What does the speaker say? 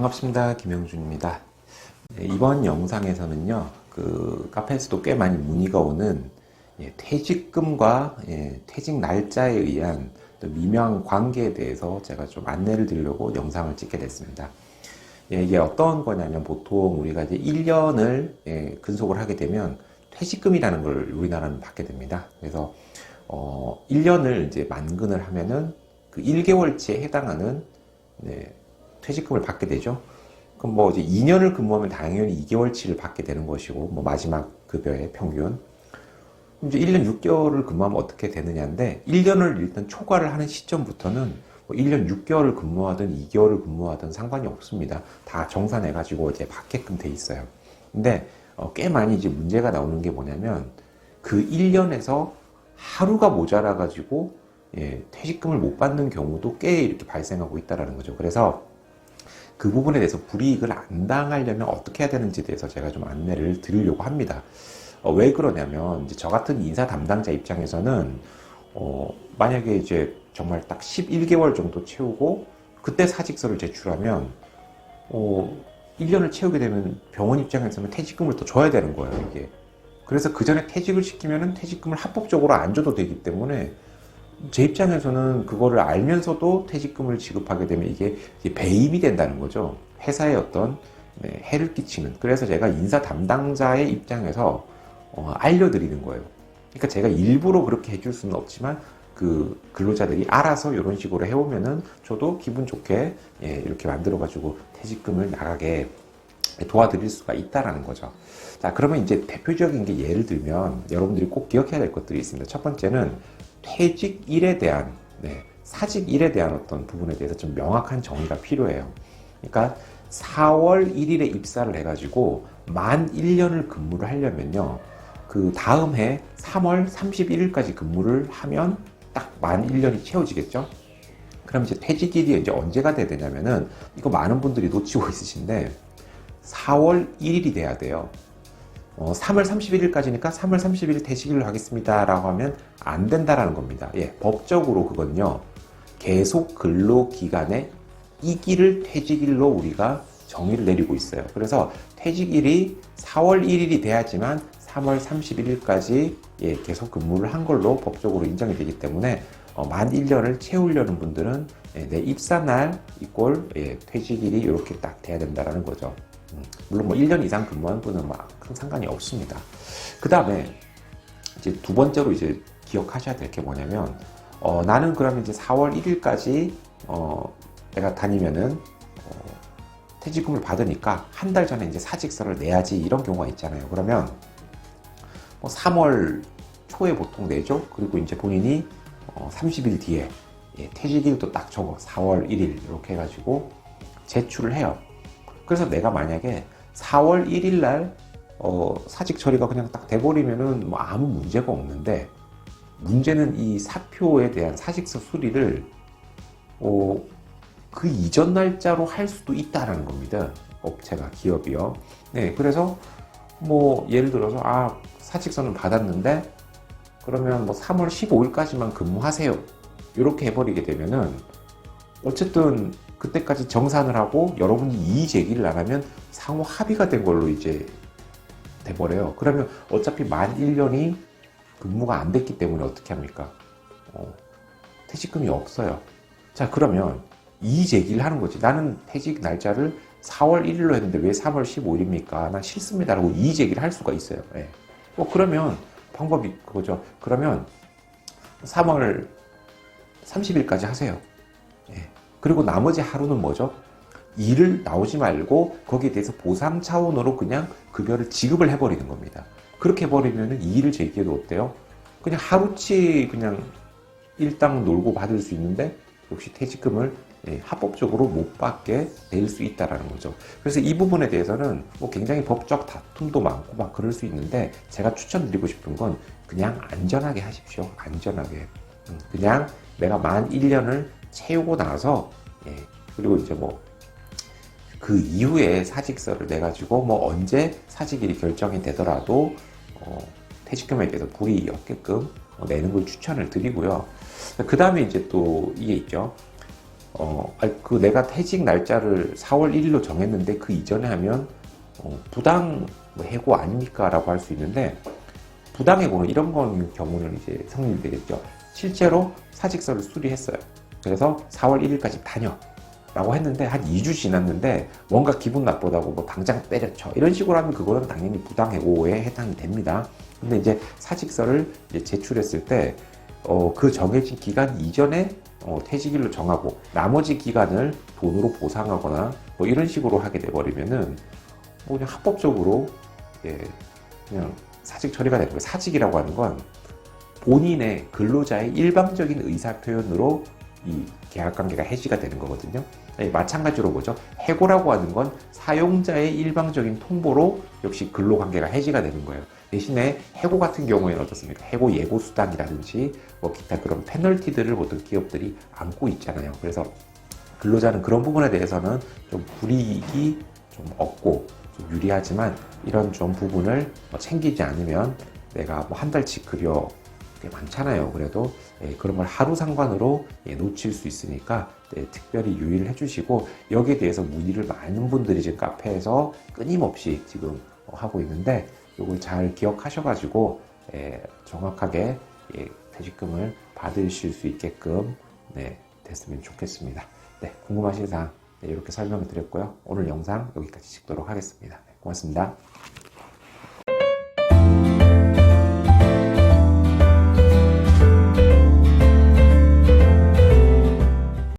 반갑습니다. 김영준입니다. 이번 영상에서는요, 카페에서도 꽤 많이 문의가 오는 퇴직금과 퇴직 날짜에 의한 또 미묘한 관계에 대해서 제가 좀 안내를 드리려고 영상을 찍게 됐습니다. 이게 어떤 거냐면 보통 우리가 이제 1년을 근속을 하게 되면 퇴직금이라는 걸 우리나라는 받게 됩니다. 그래서 1년을 이제 만근을 하면은 그 1개월치에 해당하는 퇴직금을 받게 되죠. 그럼 뭐 이제 2년을 근무하면 당연히 2개월치를 받게 되는 것이고, 뭐 마지막 급여의 평균. 이제 1년 6개월을 근무하면 어떻게 되느냐인데, 1년을 일단 초과를 하는 시점부터는 뭐 1년 6개월을 근무하든 2개월을 근무하든 상관이 없습니다. 다 정산해가지고 이제 받게끔 돼 있어요. 근데 꽤 많이 이제 문제가 나오는 게 뭐냐면, 그 1년에서 하루가 모자라가지고 퇴직금을 못 받는 경우도 꽤 이렇게 발생하고 있다는 거죠. 그래서 그 부분에 대해서 불이익을 안 당하려면 어떻게 해야 되는지에 대해서 제가 좀 안내를 드리려고 합니다. 왜 그러냐면, 이제 저 같은 인사 담당자 입장에서는, 만약에 이제 정말 딱 11개월 정도 채우고, 그때 사직서를 제출하면, 1년을 채우게 되면 병원 입장에서는 퇴직금을 또 줘야 되는 거예요, 이게. 그래서 그 전에 퇴직을 시키면은 퇴직금을 합법적으로 안 줘도 되기 때문에, 제 입장에서는 그거를 알면서도 퇴직금을 지급하게 되면 이게 배임이 된다는 거죠. 회사에 어떤 해를 끼치는. 그래서 제가 인사 담당자의 입장에서 알려드리는 거예요. 그러니까 제가 일부러 그렇게 해줄 수는 없지만 그 근로자들이 알아서 이런 식으로 해오면은 저도 기분 좋게 이렇게 만들어가지고 퇴직금을 나가게 도와드릴 수가 있다라는 거죠. 자, 그러면 이제 대표적인 게 예를 들면 여러분들이 꼭 기억해야 될 것들이 있습니다. 첫 번째는 퇴직일에 대한, 사직일에 대한 어떤 부분에 대해서 좀 명확한 정의가 필요해요. 그러니까 4월 1일에 입사를 해가지고 만 1년을 근무를 하려면요, 그 다음 해 3월 31일까지 근무를 하면 딱 만 1년이 채워지겠죠? 그럼 이제 퇴직일이 이제 언제가 돼야 되냐면은, 이거 많은 분들이 놓치고 있으신데, 4월 1일이 돼야 돼요. 3월 31일까지니까 3월 30일 퇴직일로 하겠습니다 라고 하면 안 된다라는 겁니다. 법적으로 그건요, 계속 근로기간의 이기를 퇴직일로 우리가 정의를 내리고 있어요. 그래서 퇴직일이 4월 1일이 돼야지만 3월 31일까지 계속 근무를 한 걸로 법적으로 인정이 되기 때문에 만 1년을 채우려는 분들은 내 입사날 이꼴 퇴직일이 이렇게 딱 돼야 된다는 거죠. 물론 뭐 1년 이상 근무한 분은 큰 상관이 없습니다. 그 다음에 이제 두 번째로 이제 기억하셔야 될 게 뭐냐면, 나는 그러면 이제 4월 1일까지 내가 다니면은 퇴직금을 받으니까 한 달 전에 이제 사직서를 내야지, 이런 경우가 있잖아요. 그러면 뭐 3월 초에 보통 내죠. 그리고 이제 본인이 30일 뒤에 퇴직일도 딱 적어 4월 1일 이렇게 해가지고 제출을 해요. 그래서 내가 만약에 4월 1일 날 사직 처리가 그냥 딱 돼버리면은 뭐 아무 문제가 없는데, 문제는 이 사표에 대한 사직서 수리를 그 이전 날짜로 할 수도 있다라는 겁니다. 업체가, 기업이요. 그래서 뭐 예를 들어서 사직서는 받았는데 그러면 뭐 3월 15일까지만 근무하세요, 이렇게 해버리게 되면은 어쨌든 그때까지 정산을 하고 여러분이 이의 제기를 안 하면 상호 합의가 된 걸로 이제 돼버려요. 그러면 어차피 만 1년이 근무가 안 됐기 때문에 어떻게 합니까? 퇴직금이 없어요. 자, 그러면 이의 제기를 하는 거지. 나는 퇴직 날짜를 4월 1일로 했는데 왜 3월 15일입니까? 난 싫습니다라고 이의 제기를 할 수가 있어요. 그러면 방법이 그거죠. 그러면 3월 30일까지 하세요. 그리고 나머지 하루는 뭐죠? 일을 나오지 말고 거기에 대해서 보상 차원으로 그냥 급여를 지급을 해버리는 겁니다. 그렇게 해버리면 이의를 제기해도 어때요? 그냥 하루치 그냥 일당 놀고 받을 수 있는데, 역시 퇴직금을 합법적으로 못 받게 될 수 있다는 거죠. 그래서 이 부분에 대해서는 뭐 굉장히 법적 다툼도 많고 막 그럴 수 있는데, 제가 추천드리고 싶은 건 그냥 안전하게 하십시오. 안전하게. 그냥 내가 만 1년을 채우고 나서, 그리고 이제 뭐 그 이후에 사직서를 내가지고 뭐 언제 사직일이 결정이 되더라도 퇴직금에 대해서 불이익이 없게끔 내는 걸 추천을 드리고요. 그 다음에 이제 또 이게 있죠. 내가 퇴직 날짜를 4월 1일로 정했는데 그 이전에 하면 부당 해고 아닙니까? 라고 할 수 있는데, 부당해고는 이런 경우는 이제 성립이 되겠죠. 실제로 사직서를 수리했어요. 그래서 4월 1일까지 다녀. 라고 했는데 한 2주 지났는데 뭔가 기분 나쁘다고 뭐 당장 때려쳐. 이런 식으로 하면 그거는 당연히 부당해고에 해당이 됩니다. 근데 이제 사직서를 이제 제출했을 때, 그 정해진 기간 이전에 퇴직일로 정하고 나머지 기간을 돈으로 보상하거나 뭐 이런 식으로 하게 돼버리면은 뭐 그냥 합법적으로 예, 그냥 사직 처리가 되는 거예요. 사직이라고 하는 건 본인의 근로자의 일방적인 의사 표현으로 이 계약관계가 해지가 되는 거거든요. 마찬가지로 보죠. 해고라고 하는 건 사용자의 일방적인 통보로 역시 근로관계가 해지가 되는 거예요. 대신에 해고 같은 경우에는 어떻습니까? 해고 예고 수당이라든지 뭐 기타 그런 페널티들을 보통 기업들이 안고 있잖아요. 그래서 근로자는 그런 부분에 대해서는 좀 불이익이 좀 없고 좀 유리하지만 이런 좀 부분을 챙기지 않으면 내가 뭐 한 달치 급여 꽤 많잖아요. 그래도 그런 걸 하루 상관으로 놓칠 수 있으니까 특별히 유의를 해주시고, 여기에 대해서 문의를 많은 분들이 지금 카페에서 끊임없이 지금 하고 있는데, 이걸 잘 기억하셔가지고 정확하게 퇴직금을 받으실 수 있게끔 됐으면 좋겠습니다. 궁금하신 사항 이렇게 설명을 드렸고요. 오늘 영상 여기까지 찍도록 하겠습니다. 고맙습니다.